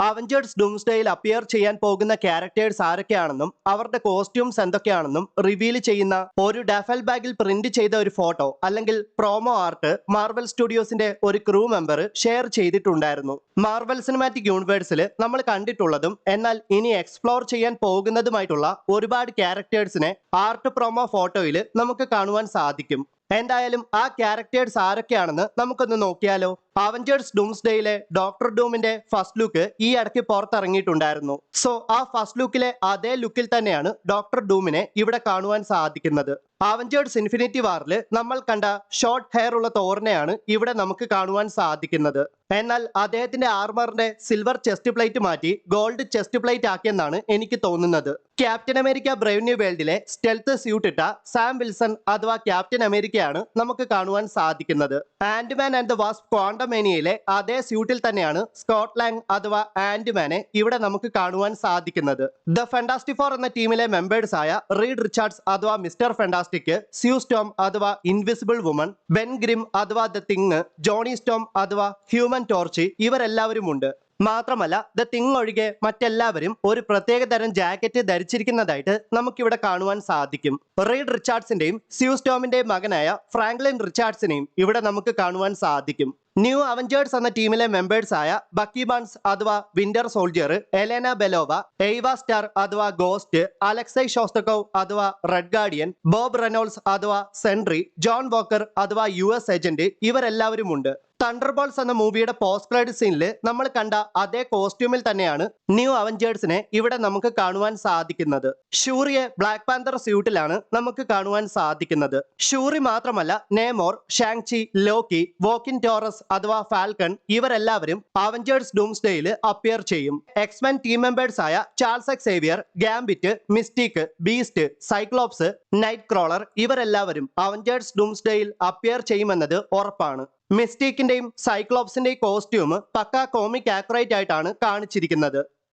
Avengers ഡൂംസ്ഡേയിൽ appear ചെയ്യാൻ പോകുന്ന ക്യാരക്ടേഴ്സ് ആരൊക്കെയാണെന്നും അവരുടെ കോസ്റ്റ്യൂംസ് എന്തൊക്കെയാണെന്നും റിവീൽ ചെയ്യുന്ന ഒരു ഡഫൽ ബാഗിൽ പ്രിന്റ് ചെയ്ത ഒരു ഫോട്ടോ അല്ലെങ്കിൽ പ്രോമോ ആർട്ട് മാർവൽ സ്റ്റുഡിയോസിന്റെ ഒരു ക്രൂ മെമ്പർ ഷെയർ ചെയ്തിട്ടുണ്ടായിരുന്നു. മാർവൽ സിനിമാറ്റിക് യൂണിവേഴ്സിൽ നമ്മൾ കണ്ടിട്ടുള്ളതും എന്നാൽ ഇനി എക്സ്പ്ലോർ ചെയ്യാൻ പോകുന്നതുമായിട്ടുള്ള ഒരുപാട് ക്യാരക്ടേഴ്സിനെ ആർട്ട് പ്രോമോ ഫോട്ടോയിൽ നമുക്ക് കാണുവാൻ സാധിക്കും. എന്തായാലും ആ ക്യാരക്ടേഴ്സ് ആരൊക്കെയാണെന്ന് നമുക്കൊന്ന് നോക്കിയാലോ. അവഞ്ചേഴ്സ് ഡൂംസ്ഡേയിലെ ഡോക്ടർ ഡൂമിന്റെ ഫസ്റ്റ് ലുക്ക് ഈ ഇടയ്ക്ക് പുറത്തിറങ്ങിയിട്ടുണ്ടായിരുന്നു. സോ ആ ഫസ്റ്റ് ലുക്കിലെ അതേ ലുക്കിൽ തന്നെയാണ് ഡോക്ടർ ഡൂമിനെ ഇവിടെ കാണുവാൻ സാധിക്കുന്നത്. അവഞ്ചേഴ്സ് ഇൻഫിനിറ്റി വാറിൽ നമ്മൾ കണ്ട ഷോർട്ട് ഹെയർ ഉള്ള തോറിനെയാണ് ഇവിടെ നമുക്ക് കാണുവാൻ സാധിക്കുന്നത്. എന്നാൽ അദ്ദേഹത്തിന്റെ ആർമറിന്റെ സിൽവർ ചെസ്റ്റ് പ്ലേറ്റ് മാറ്റി ഗോൾഡ് ചെസ്റ്റ് പ്ലേറ്റ് ആക്കിയെന്നാണ് എനിക്ക് തോന്നുന്നത്. ക്യാപ്റ്റൻ അമേരിക്ക ബ്രേവ് ന്യൂ വേൾഡിലെ സ്റ്റെൽത്ത് സ്യൂട്ട് ഇട്ട സാം വിൽസൺ അഥവാ ക്യാപ്റ്റൻ അമേരിക്കയാണ് നമുക്ക് കാണുവാൻ സാധിക്കുന്നത്. ആന്റ്മാൻ ആൻഡ് ദ വാസ്പ് ക്വാണ്ടമേനിയയിലെ അതേ സ്യൂട്ടിൽ തന്നെയാണ് സ്കോട്ട് ലാങ് അഥവാ ആന്റ്മാനെ ഇവിടെ നമുക്ക് കാണുവാൻ സാധിക്കുന്നത്. ദ ഫാന്റാസ്റ്റിക് ഫോർ എന്ന ടീമിലെ മെമ്പേഴ്സ് ആയ റീഡ് റിച്ചാർഡ്സ് അഥവാ മിസ്റ്റർ ഫാന്റാസ്റ്റിക്, സ്യൂ സ്റ്റോം അഥവാ ഇൻവിസിബിൾ വുമൺ, ബെൻ ഗ്രിം അഥവാ ദ തിങ്, ജോണി സ്റ്റോം അഥവാ ഹ്യൂമൻ ടോർച്ച് ഇവരെല്ലാവരും ഉണ്ട്. മാത്രമല്ല ദ തിങ് ഒഴികെ മറ്റെല്ലാവരും ഒരു പ്രത്യേക തരം ജാക്കറ്റ് ധരിച്ചിരിക്കുന്നതായിട്ട് നമുക്കിവിടെ കാണുവാൻ സാധിക്കും. റീഡ് റിച്ചാർഡ്സിന്റെയും സ്യൂ സ്റ്റോമിന്റെയും മകനായ ഫ്രാങ്ക്ലിൻ റിച്ചാർഡ്സിനെയും ഇവിടെ നമുക്ക് കാണുവാൻ സാധിക്കും. ന്യൂ അവഞ്ചേഴ്സ് എന്ന ടീമിലെ മെമ്പേഴ്സ് ആയ ബക്കി ബാൺസ് അഥവാ വിന്റർ സോൾജിയർ, എലേന ബെലോവ, എയ്വ സ്റ്റാർ അഥവാ ഗോസ്റ്റ്, അലക്സൈ ഷോസ്തക്കോവ് അഥവാ റെഡ് ഗാർഡിയൻ, ബോബ് റെനോൾസ് അഥവാ സെൻട്രി, ജോൺ വോക്കർ അഥവാ US ഏജന്റ് ഇവരെല്ലാവരും ഉണ്ട്. തണ്ടർബോൾട്സ് എന്ന മൂവിയുടെ പോസ്റ്റ് ക്രെഡിറ്റ് സീനിൽ നമ്മൾ കണ്ട അതേ കോസ്റ്റ്യൂമിൽ തന്നെയാണ് ന്യൂ അവഞ്ചേഴ്സിനെ ഇവിടെ നമുക്ക് കാണുവാൻ സാധിക്കുന്നത്. ഷൂറിയെ ബ്ലാക്ക് പാന്തർ സ്യൂട്ടിലാണ് നമുക്ക് കാണുവാൻ സാധിക്കുന്നത്. ഷൂറി മാത്രമല്ല Namor, Shang Chi, Loki, Joaquin Torres അഥവാ ഫാൽക്കൺ ഇവരെല്ലാവരും അവഞ്ചേഴ്സ് ഡൂംസ്ഡേയിൽ അപ്പിയർ ചെയ്യും. എക്സ്മെൻ ടീം മെമ്പേഴ്സ് ആയ Charles Xavier, Gambit, Mystique, Beast, Cyclops, Nightcrawler ഇവരെല്ലാവരും അവഞ്ചേഴ്സ് ഡൂംസ്ഡേയിൽ അപ്പിയർ ചെയ്യുമെന്നത് ഉറപ്പാണ്. മിസ്റ്റീക്കിന്റെയും സൈക്ലോപ്സിന്റെയും കോസ്റ്റ്യൂം പക്ക കോമിക് ആക്യുറേറ്റ് ആയിട്ടാണ് കാണിച്ചിരിക്കുന്നത്.